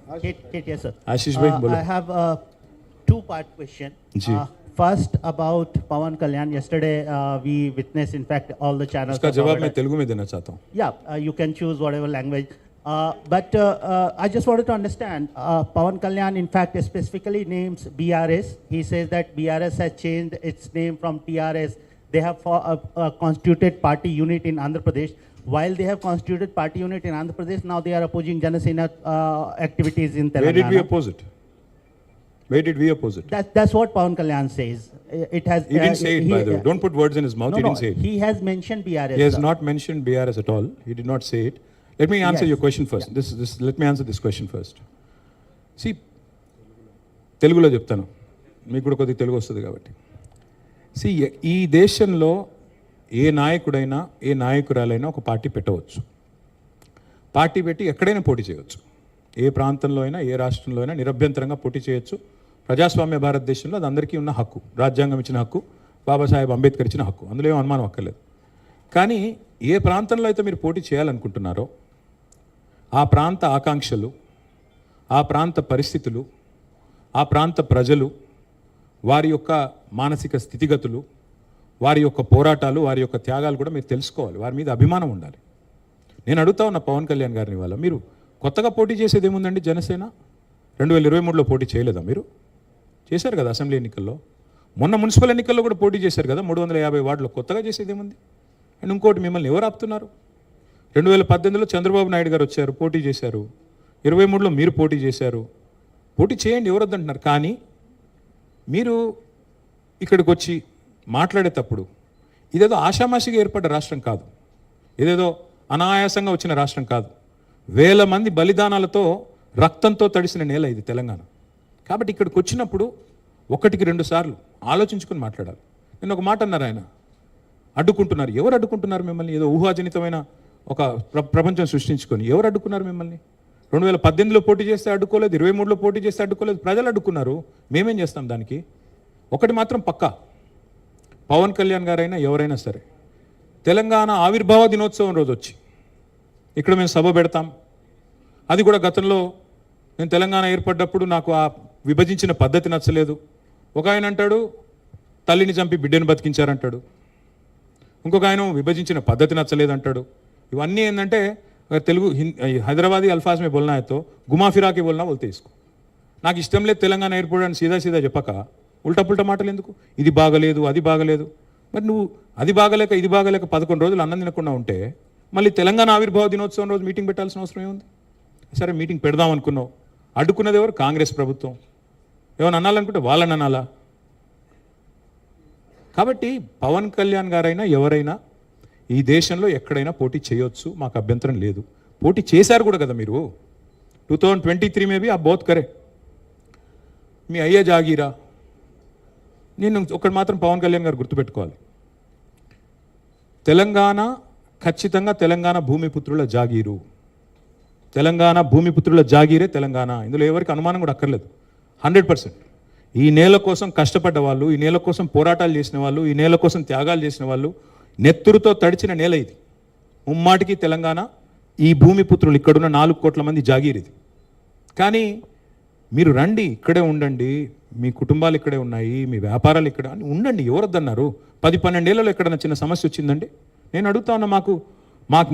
Yes, sir. आशीष भाई बोलो. I have a two-part question. Ji. First about Pawan Kalyan. Yesterday we witnessed, in fact, all the channels. उसका जवाब मैं तेलुगु में देना चाहता हूँ. Yeah, you can choose whatever language. But I just wanted to understand, Pawan Kalyan, in fact, specifically names BRS. He says that BRS has changed its name from TRS. They have constituted party unit in Andhra Pradesh. While they have constituted party unit in Andhra Pradesh, now they are opposing Janasena activities in Telangana. Where did we oppose it? Where did we oppose it? That's what Pawan Kalyan says. It has. He didn't say it, by the way. Don't put words in his mouth. No, He didn't say it. He has mentioned BRS. He has sir. not mentioned BRS at all. He did not say it. Let me answer Yes. your question first. Let me answer this question first. See, తెలుగులో చెప్తాను, మీకు కూడా కొద్దిగా తెలుగు వస్తుంది కాబట్టి. See, ఈ దేశంలో ఏ నాయకుడైనా ఏ నాయకురాలైనా ఒక పార్టీ పెట్టవచ్చు. పార్టీ పెట్టి ఎక్కడైనా పోటీ చేయవచ్చు. ఏ ప్రాంతంలో అయినా ఏ రాష్ట్రంలో అయినా నిరభ్యంతరంగా పోటీ చేయొచ్చు. ప్రజాస్వామ్య భారతదేశంలో అది అందరికీ ఉన్న హక్కు, రాజ్యాంగం ఇచ్చిన హక్కు, బాబాసాహెబ్ అంబేద్కర్ ఇచ్చిన హక్కు, అందులో ఏం అనుమానం అక్కర్లేదు. కానీ ఏ ప్రాంతంలో అయితే మీరు పోటీ చేయాలనుకుంటున్నారో ఆ ప్రాంత ఆకాంక్షలు, ఆ ప్రాంత పరిస్థితులు, ఆ ప్రాంత ప్రజలు, వారి యొక్క మానసిక స్థితిగతులు, వారి యొక్క పోరాటాలు, వారి యొక్క త్యాగాలు కూడా మీరు తెలుసుకోవాలి. వారి మీద అభిమానం ఉండాలి. నేను అడుగుతా ఉన్న పవన్ కళ్యాణ్ గారిని వాళ్ళ, మీరు కొత్తగా పోటీ చేసేది ఏముందండి? జనసేన 2023లో పోటీ చేయలేదా? మీరు చేశారు కదా అసెంబ్లీ ఎన్నికల్లో. మొన్న మున్సిపల్ ఎన్నికల్లో కూడా పోటీ చేశారు కదా 350 వార్డులో. కొత్తగా చేసేది ఏముంది? అండ్ ఇంకోటి, మిమ్మల్ని ఎవరు ఆపుతున్నారు? 2018లో చంద్రబాబు నాయుడు గారు వచ్చారు, పోటీ చేశారు. 23లో మీరు పోటీ చేశారు. పోటీ చేయండి, ఎవరు వద్దంటున్నారు. కానీ మీరు ఇక్కడికి వచ్చి మాట్లాడేటప్పుడు ఇదేదో ఆషామాషిగా ఏర్పడ్డ రాష్ట్రం కాదు, ఇదేదో అనాయాసంగా వచ్చిన రాష్ట్రం కాదు. వేల మంది బలిదానాలతో, రక్తంతో తడిసిన నేల ఇది తెలంగాణ. కాబట్టి ఇక్కడికి వచ్చినప్పుడు 1-2 సార్లు ఆలోచించుకొని మాట్లాడాలి. నేను ఒక మాట అన్నారు, ఆయన అడ్డుకుంటున్నారు. ఎవరు అడ్డుకుంటున్నారు మిమ్మల్ని? ఏదో ఊహాజనితమైన ఒక ప్రపంచం సృష్టించుకొని ఎవరు అడ్డుకున్నారు మిమ్మల్ని? 2018లో పోటీ చేస్తే అడ్డుకోలేదు, 23లో పోటీ చేస్తే అడ్డుకోలేదు, ప్రజలు అడ్డుకున్నారు. మేమేం చేస్తాం దానికి? ఒకటి మాత్రం పక్కా, పవన్ కళ్యాణ్ గారైనా ఎవరైనా సరే తెలంగాణ ఆవిర్భావ దినోత్సవం రోజు వచ్చి ఇక్కడ మేము సభ పెడతాం. అది కూడా గతంలో నేను తెలంగాణ ఏర్పడ్డప్పుడు నాకు ఆ విభజించిన పద్ధతి నచ్చలేదు. ఒక ఆయన అంటాడు తల్లిని చంపి బిడ్డను బతికించారంటాడు, ఇంకొక ఆయన విభజించిన పద్ధతి నచ్చలేదు అంటాడు. ఇవన్నీ ఏంటంటే తెలుగు హైదరాబాదీ అల్ఫాజ్ మే బోల్నా అయితే గుమా ఫిరాకి బోల్నా బోల్తే ఇసుకో. నాకు ఇష్టం లేదు తెలంగాణ ఏర్పడని సీదా చెప్పక ఉల్టా మాటలు ఎందుకు? ఇది బాగలేదు, అది బాగలేదు. మరి నువ్వు అది బాగలేక ఇది బాగలేక 11 రోజులు అన్నం తినకుండా ఉంటే మళ్ళీ తెలంగాణ ఆవిర్భావ దినోత్సవం రోజు మీటింగ్ పెట్టాల్సిన అవసరం ఏముంది? సరే మీటింగ్ పెడదాం అనుకున్నావు, అడ్డుకున్నది ఎవరు? కాంగ్రెస్ ప్రభుత్వం. ఏమైనా అనాలనుకుంటే వాళ్ళని అనాలా? కాబట్టి పవన్ కళ్యాణ్ గారైనా ఎవరైనా ఈ దేశంలో ఎక్కడైనా పోటీ చేయొచ్చు, మాకు అభ్యంతరం లేదు. పోటీ చేశారు కూడా కదా మీరు. 2023 में भी आप बहुत करें. మీ అయ్యే జాగీరా. నేను ఒకటి మాత్రం పవన్ కళ్యాణ్ గారు గుర్తుపెట్టుకోవాలి, తెలంగాణ ఖచ్చితంగా తెలంగాణ భూమిపుత్రుల జాగీరు. తెలంగాణ భూమిపుత్రుల జాగీరే తెలంగాణ. ఇందులో ఎవరికి అనుమానం కూడా అక్కర్లేదు. 100%. ఈ నేల కోసం కష్టపడ్డ వాళ్ళు, ఈ నేల కోసం పోరాటాలు చేసిన వాళ్ళు, ఈ నేల కోసం త్యాగాలు చేసిన వాళ్ళు, నెత్తురుతో తడిచిన నేల ఇది. ముమ్మాటికి తెలంగాణ ఈ భూమిపుత్రులు, ఇక్కడున్న 4 కోట్ల మంది జాగీరిది. కానీ మీరు రండి, ఇక్కడే ఉండండి, మీ కుటుంబాలు ఇక్కడే ఉన్నాయి, మీ వ్యాపారాలు ఇక్కడ ఉండండి, ఎవరొద్దన్నారు? 10-12 ఏళ్లలో ఎక్కడైనా చిన్న సమస్య వచ్చిందండి? నేను అడుగుతా ఉన్నా,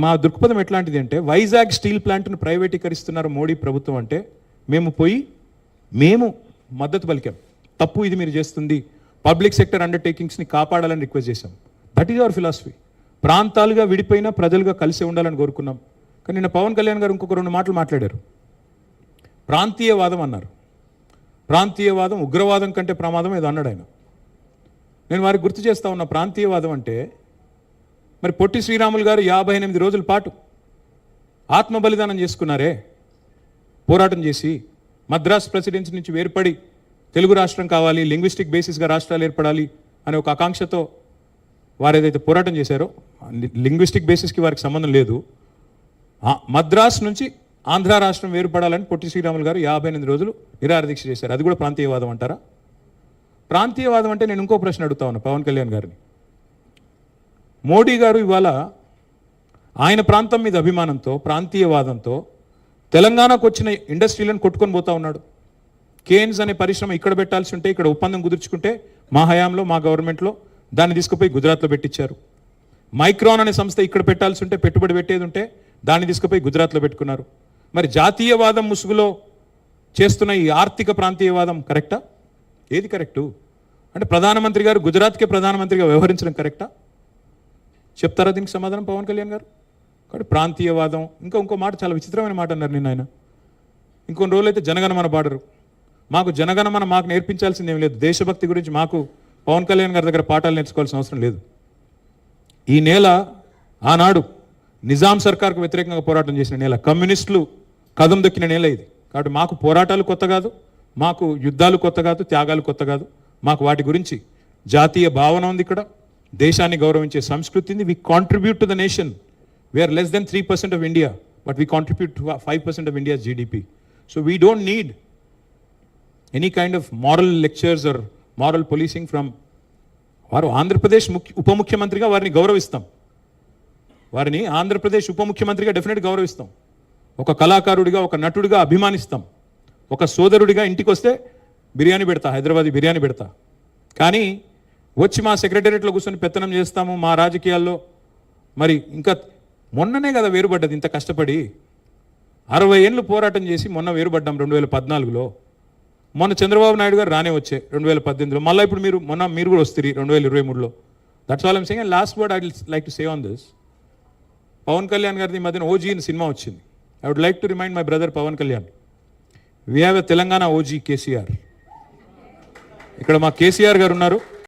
మా దృక్పథం ఎట్లాంటిది అంటే, వైజాగ్ స్టీల్ ప్లాంట్ను ప్రైవేటీకరిస్తున్నారు మోడీ ప్రభుత్వం అంటే మేము మద్దతు పలికాం. తప్పు ఇది మీరు చేస్తుంది, పబ్లిక్ సెక్టర్ అండర్టేకింగ్స్ని కాపాడాలని రిక్వెస్ట్ చేశాం. That is our philosophy. ప్రాంతాలుగా విడిపోయినా ప్రజలుగా కలిసి ఉండాలని కోరుకున్నాం. కానీ నిన్న పవన్ కళ్యాణ్ గారు ఇంకొక 2 మాటలు మాట్లాడారు. ప్రాంతీయవాదం అన్నారు. ప్రాంతీయవాదం ఉగ్రవాదం కంటే ప్రమాదం ఏదో అన్నాడు ఆయన. నేను వారికి గుర్తు చేస్తా ఉన్న, ప్రాంతీయవాదం అంటే మరి పొట్టి శ్రీరాములు గారు 58 రోజుల పాటు ఆత్మ బలిదానం చేసుకున్నారే, పోరాటం చేసి మద్రాస్ ప్రెసిడెన్సీ నుంచి వేర్పడి తెలుగు రాష్ట్రం కావాలి, లింగ్విస్టిక్ బేసిస్గా రాష్ట్రాలు ఏర్పడాలి అనే ఒక ఆకాంక్షతో వారు ఏదైతే పోరాటం చేశారో, లింగ్విస్టిక్ బేసిస్కి వారికి సంబంధం లేదు. మద్రాస్ నుంచి ఆంధ్ర రాష్ట్రం వేరుపడాలని పొట్టి శ్రీరాములు గారు 58 రోజులు నిరాహారదీక్ష చేశారు. అది కూడా ప్రాంతీయవాదం అంటారా? ప్రాంతీయవాదం అంటే నేను ఇంకో ప్రశ్న అడుగుతా ఉన్నా పవన్ కళ్యాణ్ గారిని. మోడీ గారు ఇవాళ ఆయన ప్రాంతం మీద అభిమానంతో, ప్రాంతీయవాదంతో తెలంగాణకు వచ్చిన ఇండస్ట్రీలను కొట్టుకొని పోతా ఉన్నాడు. కేన్స్ అనే పరిశ్రమ ఇక్కడ పెట్టాల్సి ఉంటే ఇక్కడ ఒప్పందం కుదుర్చుకుంటే మా హయాంలో మా గవర్నమెంట్లో దాన్ని తీసుకుపోయి గుజరాత్లో పెట్టించారు. మైక్రాన్ అనే సంస్థ ఇక్కడ పెట్టాల్సి ఉంటే పెట్టుబడి పెట్టేది ఉంటే దాన్ని తీసుకుపోయి గుజరాత్లో పెట్టుకున్నారు. మరి జాతీయవాదం ముసుగులో చేస్తున్న ఈ ఆర్థిక ప్రాంతీయవాదం కరెక్టా? ఏది కరెక్టు? అంటే ప్రధానమంత్రి గారు గుజరాత్కే ప్రధానమంత్రిగా వ్యవహరించడం కరెక్టా? చెప్తారా దీనికి సమాధానం పవన్ కళ్యాణ్ గారు? కాబట్టి ప్రాంతీయవాదం ఇంకో మాట చాలా విచిత్రమైన మాట అన్నారు నిన్న ఆయన. ఇంకొన్ని రోజులు అయితే జనగణమన పాడరు. మాకు జనగణమన మాకు నేర్పించాల్సింది ఏం లేదు. దేశభక్తి గురించి మాకు పవన్ కళ్యాణ్ గారి దగ్గర పాఠాలు నేర్చుకోవాల్సిన అవసరం లేదు. ఈ నేల ఆనాడు నిజాం సర్కార్కు వ్యతిరేకంగా పోరాటం చేసిన నేల, కమ్యూనిస్టులు కదం దొక్కిన నేల ఇది. కాబట్టి మాకు పోరాటాలు కొత్త కాదు, మాకు యుద్ధాలు కొత్త కాదు, త్యాగాలు కొత్త కాదు. మాకు వాటి గురించి జాతీయ భావన ఉంది. ఇక్కడ దేశాన్ని గౌరవించే సంస్కృతి ఉంది. వి contribute to the nation. We are less than 3% of India, but we contribute to 5% of India's GDP. So we don't need any kind of moral lectures are moral policing from. వారు ఆంధ్రప్రదేశ్ ఉప ముఖ్యమంత్రిగా వారిని గౌరవిస్తాం. వారిని ఆంధ్రప్రదేశ్ ఉప ముఖ్యమంత్రిగా డెఫినెట్గా గౌరవిస్తాం. ఒక కళాకారుడిగా, ఒక నటుడిగా అభిమానిస్తాం. ఒక సోదరుడిగా ఇంటికి వస్తే బిర్యానీ పెడతా, హైదరాబాదీ బిర్యానీ పెడతా. కానీ వచ్చి మా సెక్రటేరియట్లో కూర్చొని పెత్తనం చేస్తాము మా రాజకీయాల్లో. మరి ఇంకా మొన్ననే కదా వేరుపడ్డది, ఇంత కష్టపడి 60 ఏళ్ళు పోరాటం చేసి మొన్న వేరుపడ్డాం 2014లో. మొన్న చంద్రబాబు నాయుడు గారు రానే వచ్చే 2018లో. మళ్ళీ ఇప్పుడు మీరు కూడా వస్తారు 2023లో. That's all I'm saying. Last word I will like to say on this. Pawan Kalyan గారిది మధ్యన ఓజీ అని సినిమా వచ్చింది. I would like to remind my brother Pawan Kalyan, we have a Telangana OG KCR. ఇక్కడ మా కేసీఆర్ గారు ఉన్నారు.